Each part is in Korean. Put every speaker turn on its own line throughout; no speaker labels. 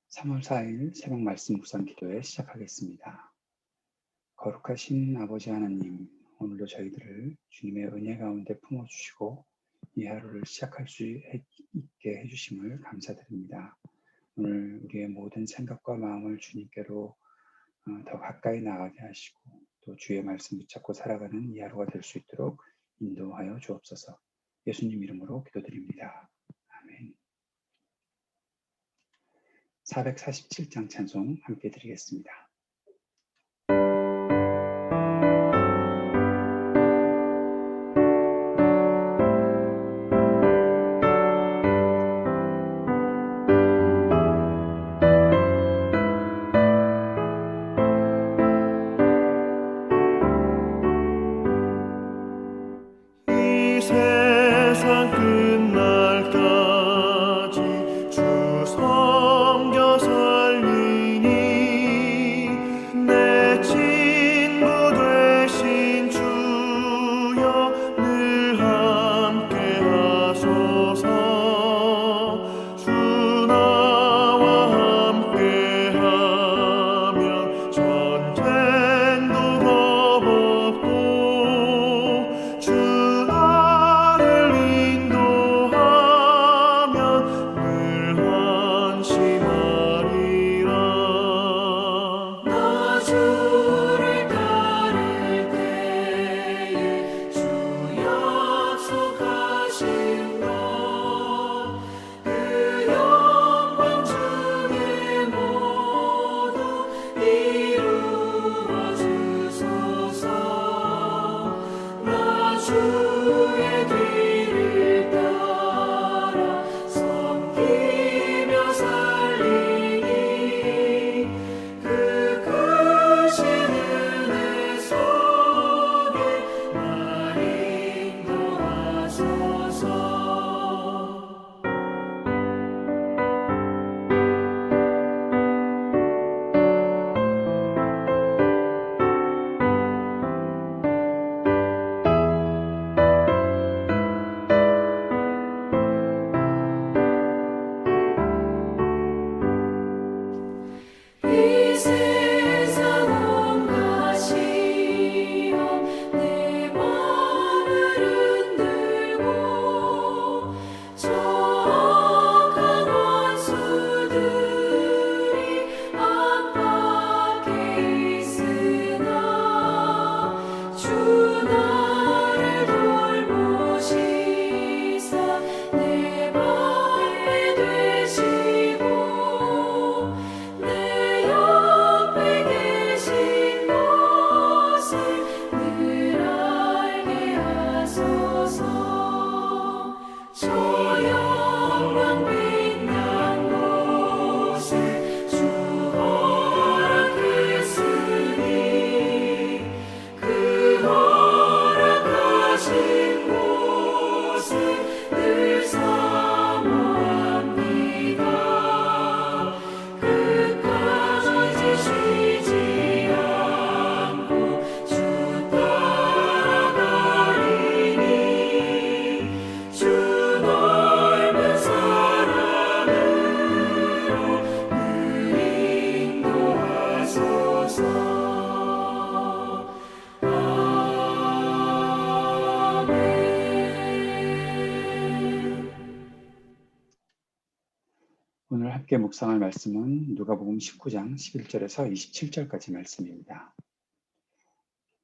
3월 4일 새벽 말씀 묵상 기도회 시작하겠습니다. 거룩하신 아버지 하나님, 오늘도 저희들을 주님의 은혜 가운데 품어주시고 이 하루를 시작할 수 있게 해주심을 감사드립니다. 오늘 우리의 모든 생각과 마음을 주님께로 더 가까이 나가게 하시고 또 주의 말씀 붙잡고 살아가는 이 하루가 될 수 있도록 인도하여 주옵소서. 예수님 이름으로 기도드립니다. 아멘. 447장 찬송 함께 드리겠습니다.
이 세상 끝날까지 주 섬겨 살리니 내 친구 되신 주여 늘 함께 하소서. 주 나와 함께 하면 전쟁도 겁없고 주 나를 인도하면 늘 안심하리라. 나 주를 따를 때에 주 약속하신 것 그 영광 중에 모두 이루어 주소서. 나 주의 뒤를 따라 섬기며 살리니 그 크신 은혜 속에 날 인도하소서. 이 세상 온갖 시험 내 마음을 흔들고 저악한 원수들이 압박해 있으나 주 나를 돌보시사 내 방패 되시고 내 옆에 계신 것을 늘 알게 하소서. 저 영광 빛난 곳을 주 허락했으니 그 허락하신 곳을 늘 사모합니다. 끝까지 쉬지 않고 주 따라가리니 주 넓은 사랑으로 늘 인도하소서. 아멘.
오늘 함께 묵상할 말씀은 누가복음 19장 11절에서 27절까지 말씀입니다.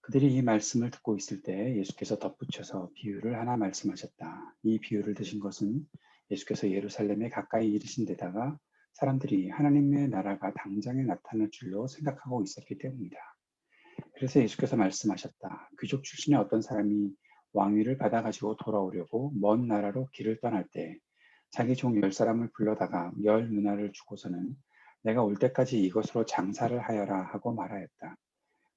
그들이 이 말씀을 듣고 있을 때 예수께서 덧붙여서 비유를 하나 말씀하셨다. 이 비유를 드신 것은 예수께서 예루살렘에 가까이 이르신 데다가 사람들이 하나님의 나라가 당장에 나타날 줄로 생각하고 있었기 때문이다. 그래서 예수께서 말씀하셨다. 귀족 출신의 어떤 사람이 왕위를 받아가지고 돌아오려고 먼 나라로 길을 떠날 때 자기 종 10사람을 불러다가 10문화를 주고서는 내가 올 때까지 이것으로 장사를 하여라 하고 말하였다.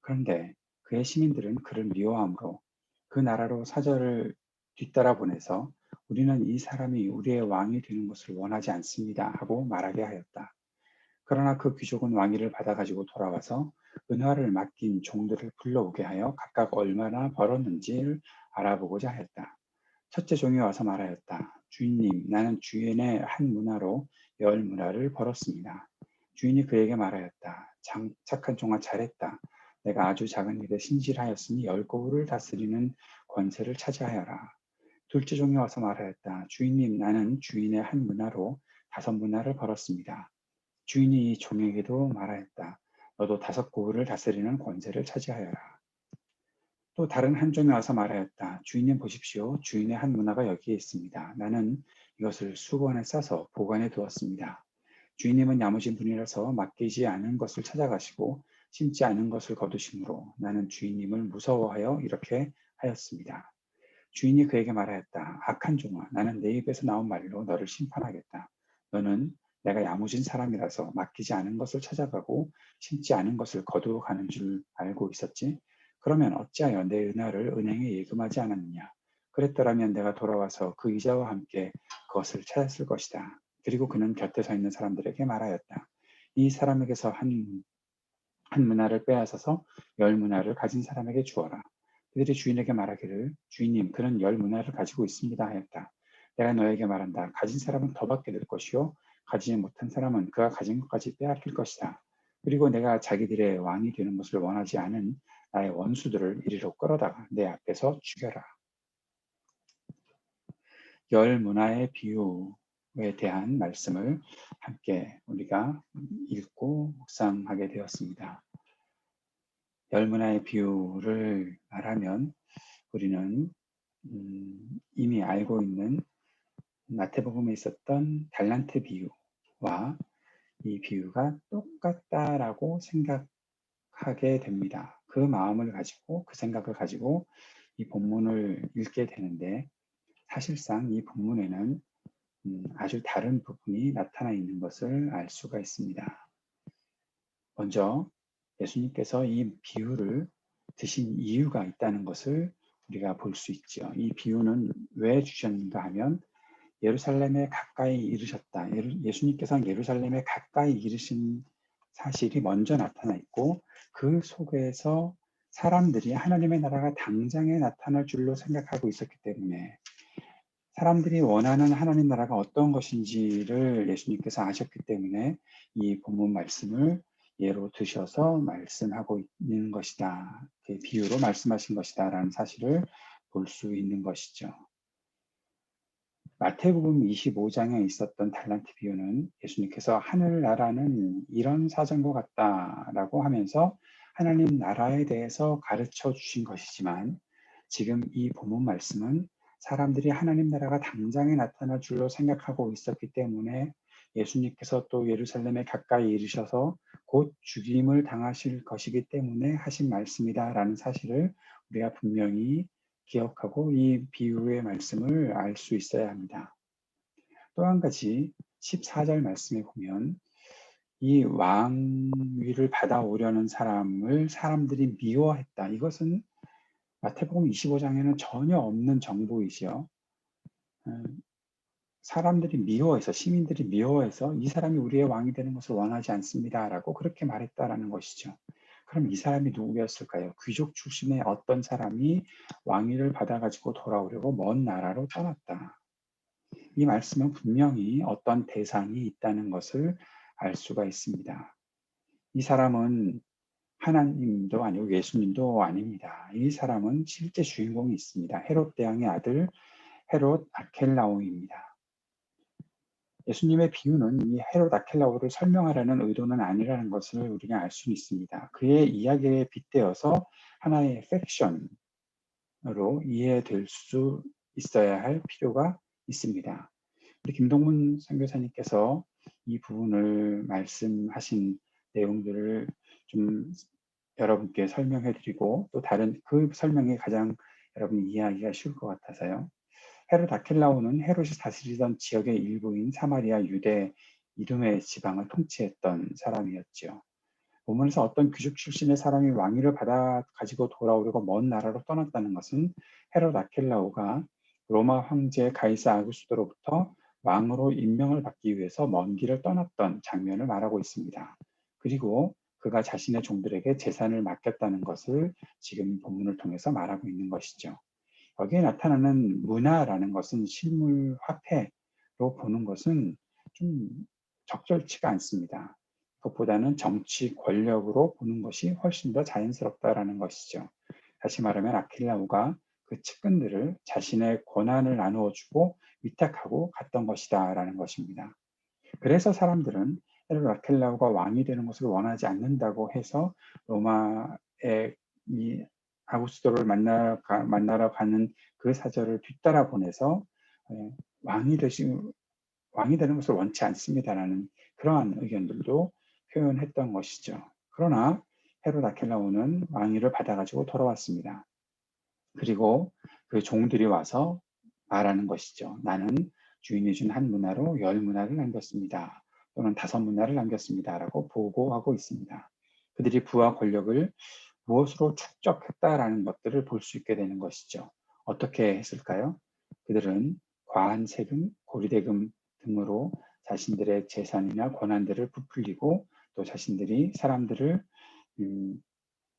그런데 그의 시민들은 그를 미워하므로 그 나라로 사절을 뒤따라 보내서 우리는 이 사람이 우리의 왕이 되는 것을 원하지 않습니다 하고 말하게 하였다. 그러나 그 귀족은 왕위를 받아가지고 돌아와서 은화를 맡긴 종들을 불러오게 하여 각각 얼마나 벌었는지를 알아보고자 하였다. 첫째 종이 와서 말하였다. 주인님, 나는 주인의 한 문화로 10문화를 벌었습니다. 주인이 그에게 말하였다. 착한 종아 잘했다. 내가 아주 작은 일에 신실하였으니 10고을을 다스리는 권세를 차지하여라. 둘째 종이 와서 말하였다. 주인님, 나는 주인의 한 문화로 5문화를 벌었습니다. 주인이 이 종에게도 말하였다. 너도 5고을을 다스리는 권세를 차지하여라. 또 다른 한 종이 와서 말하였다. 주인님 보십시오. 주인의 한 문화가 여기에 있습니다. 나는 이것을 수건에 싸서 보관해 두었습니다. 주인님은 야무진 분이라서 맡기지 않은 것을 찾아가시고 심지 않은 것을 거두심으로 나는 주인님을 무서워하여 이렇게 하였습니다. 주인이 그에게 말하였다. 악한 종아, 나는 내 입에서 나온 말로 너를 심판하겠다. 너는 내가 야무진 사람이라서 맡기지 않은 것을 찾아가고 심지 않은 것을 거두어가는 줄 알고 있었지? 그러면 어찌하여 내 은하를 은행에 예금하지 않았느냐? 그랬더라면 내가 돌아와서 그 이자와 함께 그것을 찾았을 것이다. 그리고 그는 곁에 서 있는 사람들에게 말하였다. 이 사람에게서 한 문화를 빼앗아서 10문화를 가진 사람에게 주어라. 그들이 주인에게 말하기를 주인님 그는 10문화를 가지고 있습니다 하였다. 내가 너에게 말한다. 가진 사람은 더 받게 될 것이요 가지지 못한 사람은 그가 가진 것까지 빼앗길 것이다. 그리고 내가 자기들의 왕이 되는 것을 원하지 않은 나의 원수들을 이리로 끌어다가 내 앞에서 죽여라. 10문화의 비유에 대한 말씀을 함께 우리가 읽고 묵상하게 되었습니다. 10문화의 비유를 말하면 우리는 이미 알고 있는 마태복음에 있었던 달란트 비유와 이 비유가 똑같다라고 생각하게 됩니다. 그 마음을 가지고 그 생각을 가지고 이 본문을 읽게 되는데 사실상 이 본문에는 아주 다른 부분이 나타나 있는 것을 알 수가 있습니다. 먼저 예수님께서 이 비유를 드신 이유가 있다는 것을 우리가 볼 수 있죠. 이 비유는 왜 주셨는가 하면 예루살렘에 가까이 이르셨다. 예수님께서 예루살렘에 가까이 이르신 사실이 먼저 나타나 있고 그 속에서 사람들이 하나님의 나라가 당장에 나타날 줄로 생각하고 있었기 때문에 사람들이 원하는 하나님 나라가 어떤 것인지를 예수님께서 아셨기 때문에 이 본문 말씀을 예로 드셔서 말씀하고 있는 것이다. 비유로 말씀하신 것이다 라는 사실을 볼 수 있는 것이죠. 마태복음 25장에 있었던 달란트 비유는 예수님께서 하늘나라는 이런 사정과 같다라고 하면서 하나님 나라에 대해서 가르쳐 주신 것이지만 지금 이 본문 말씀은 사람들이 하나님 나라가 당장에 나타날 줄로 생각하고 있었기 때문에 예수님께서 또 예루살렘에 가까이 이르셔서 곧 죽임을 당하실 것이기 때문에 하신 말씀이다라는 사실을 우리가 분명히 기억하고 이 비유의 말씀을 알 수 있어야 합니다. 또 한 가지 14절 말씀에 보면 이 왕위를 받아오려는 사람을 사람들이 미워했다. 이것은 마태복음 25장에는 전혀 없는 정보이지요. 사람들이 미워해서 시민들이 미워해서 이 사람이 우리의 왕이 되는 것을 원하지 않습니다라고 그렇게 말했다라는 것이죠. 그럼 이 사람이 누구였을까요? 귀족 출신의 어떤 사람이 왕위를 받아가지고 돌아오려고 먼 나라로 떠났다. 이 말씀은 분명히 어떤 대상이 있다는 것을 알 수가 있습니다. 이 사람은 하나님도 아니고 예수님도 아닙니다. 이 사람은 실제 주인공이 있습니다. 헤롯 대왕의 아들 헤롯 아켈라오입니다. 예수님의 비유는 이 헤롯 아켈라오를 설명하려는 의도는 아니라는 것을 우리가 알 수 있습니다. 그의 이야기에 빗대어서 하나의 팩션으로 이해될 수 있어야 할 필요가 있습니다. 우리 김동문 선교사님께서 이 부분을 말씀하신 내용들을 좀 여러분께 설명해 드리고 또 다른 그 설명이 가장 여러분이 이해하기가 쉬울 것 같아서요. 헤롯 아켈라오는 헤롯이 다스리던 지역의 일부인 사마리아 유대 이두메 지방을 통치했던 사람이었지요. 본문에서 어떤 귀족 출신의 사람이 왕위를 받아 가지고 돌아오려고 먼 나라로 떠났다는 것은 헤롯 아켈라오가 로마 황제 가이사 아구스토로부터 왕으로 임명을 받기 위해서 먼 길을 떠났던 장면을 말하고 있습니다. 그리고 그가 자신의 종들에게 재산을 맡겼다는 것을 지금 본문을 통해서 말하고 있는 것이죠. 여기에 나타나는 문화라는 것은 실물 화폐로 보는 것은 좀 적절치가 않습니다. 그것보다는 정치 권력으로 보는 것이 훨씬 더 자연스럽다라는 것이죠. 다시 말하면 아킬라오가 그 측근들을 자신의 권한을 나누어 주고 위탁하고 갔던 것이다라는 것입니다. 그래서 사람들은 헤롯 아킬라오가 왕이 되는 것을 원하지 않는다고 해서 로마의 이 아구스도를 만나러 가는 그 사절을 뒤따라 보내서 예, 왕이 되는 것을 원치 않습니다라는 그러한 의견들도 표현했던 것이죠. 그러나 헤롯 아킬라오는 왕위를 받아가지고 돌아왔습니다. 그리고 그 종들이 와서 말하는 것이죠. 나는 주인이 준 한 문화로 10문화를 남겼습니다. 또는 5문화를 남겼습니다. 라고 보고하고 있습니다. 그들이 부와 권력을 무엇으로 축적했다라는 것들을 볼 수 있게 되는 것이죠. 어떻게 했을까요? 그들은 과한 세금, 고리대금 등으로 자신들의 재산이나 권한들을 부풀리고 또 자신들이 사람들을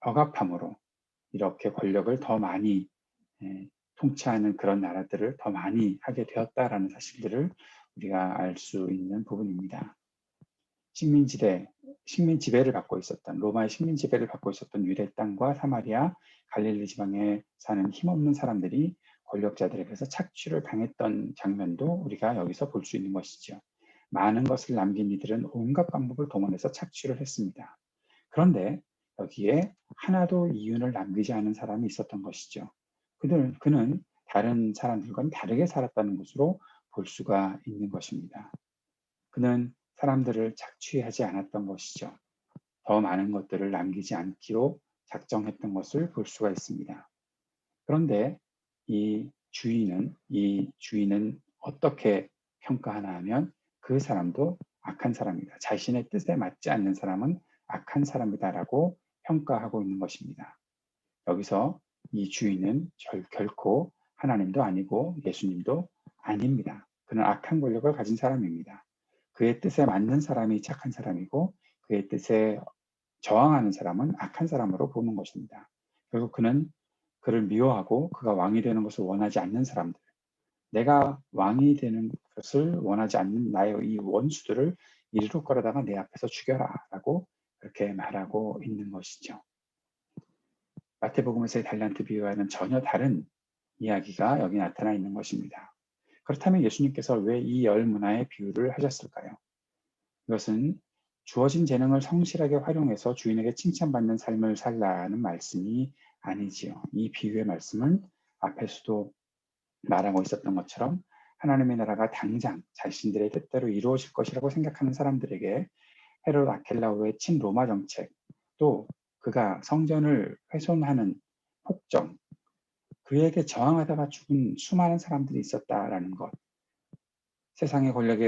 억압함으로 이렇게 권력을 더 많이 통치하는 그런 나라들을 더 많이 하게 되었다라는 사실들을 우리가 알 수 있는 부분입니다. 식민 지배를 받고 있었던 로마의 식민 지배를 받고 있었던 유대 땅과 사마리아, 갈릴리 지방에 사는 힘없는 사람들이 권력자들에게서 착취를 당했던 장면도 우리가 여기서 볼 수 있는 것이죠. 많은 것을 남긴 이들은 온갖 방법을 동원해서 착취를 했습니다. 그런데 여기에 하나도 이윤을 남기지 않은 사람이 있었던 것이죠. 그는 다른 사람들과는 다르게 살았다는 것으로 볼 수가 있는 것입니다. 그는 사람들을 착취하지 않았던 것이죠. 더 많은 것들을 남기지 않기로 작정했던 것을 볼 수가 있습니다. 그런데 이 주인은 어떻게 평가하나 하면 그 사람도 악한 사람이다. 자신의 뜻에 맞지 않는 사람은 악한 사람이다라고 평가하고 있는 것입니다. 여기서 이 주인은 결코 하나님도 아니고 예수님도 아닙니다. 그는 악한 권력을 가진 사람입니다. 그의 뜻에 맞는 사람이 착한 사람이고 그의 뜻에 저항하는 사람은 악한 사람으로 보는 것입니다. 결국 그는 그를 미워하고 그가 왕이 되는 것을 원하지 않는 사람들, 내가 왕이 되는 것을 원하지 않는 나의 이 원수들을 이리로 끌어다가 내 앞에서 죽여라 라고 그렇게 말하고 있는 것이죠. 마태복음에서의 달란트 비유와는 전혀 다른 이야기가 여기 나타나 있는 것입니다. 그렇다면 예수님께서 왜 이 10문화의 비유를 하셨을까요? 이것은 주어진 재능을 성실하게 활용해서 주인에게 칭찬받는 삶을 살라는 말씀이 아니지요. 이 비유의 말씀은 앞에서도 말하고 있었던 것처럼 하나님의 나라가 당장 자신들의 뜻대로 이루어질 것이라고 생각하는 사람들에게 헤롯 아켈라오의 친로마 정책, 또 그가 성전을 훼손하는 폭정, 그에게 저항하다가 죽은 수많은 사람들이 있었다라는 것, 세상의 권력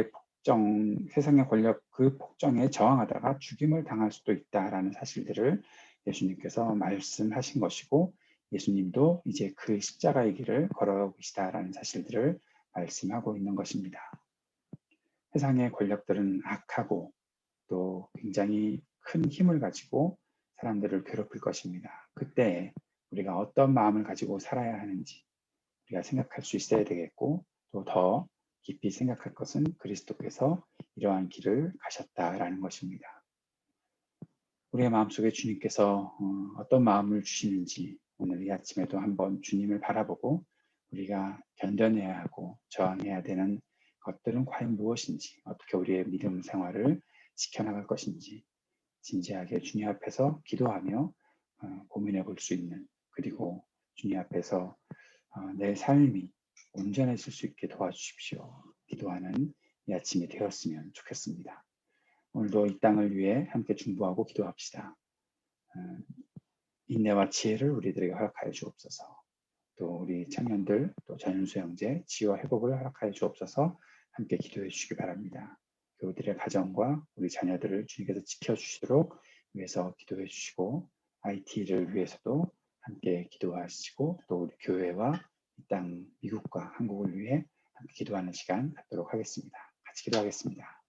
그 폭정에 저항하다가 죽임을 당할 수도 있다라는 사실들을 예수님께서 말씀하신 것이고 예수님도 이제 그 십자가의 길을 걸어가고 계시다라는 사실들을 말씀하고 있는 것입니다. 세상의 권력들은 악하고 또 굉장히 큰 힘을 가지고 사람들을 괴롭힐 것입니다. 그때 우리가 어떤 마음을 가지고 살아야 하는지 우리가 생각할 수 있어야 되겠고 또 더 깊이 생각할 것은 그리스도께서 이러한 길을 가셨다라는 것입니다. 우리의 마음속에 주님께서 어떤 마음을 주시는지 오늘 이 아침에도 한번 주님을 바라보고 우리가 견뎌내야 하고 저항해야 되는 것들은 과연 무엇인지 어떻게 우리의 믿음 생활을 지켜나갈 것인지 진지하게 주님 앞에서 기도하며 고민해 볼 수 있는 그리고 주님 앞에서 내 삶이 온전해질 수 있게 도와주십시오. 기도하는 이 아침이 되었으면 좋겠습니다. 오늘도 이 땅을 위해 함께 중보하고 기도합시다. 인내와 지혜를 우리들에게 허락하여 주옵소서. 또 우리 청년들, 또 전윤수 형제, 지혜와 회복을 허락하여 주옵소서. 함께 기도해 주시기 바랍니다. 그들의 가정과 우리 자녀들을 주님께서 지켜주시도록 위해서 기도해 주시고 IT를 위해서도 함께 기도하시고 또 우리 교회와 이 땅 미국과 한국을 위해 함께 기도하는 시간 갖도록 하겠습니다. 같이 기도하겠습니다.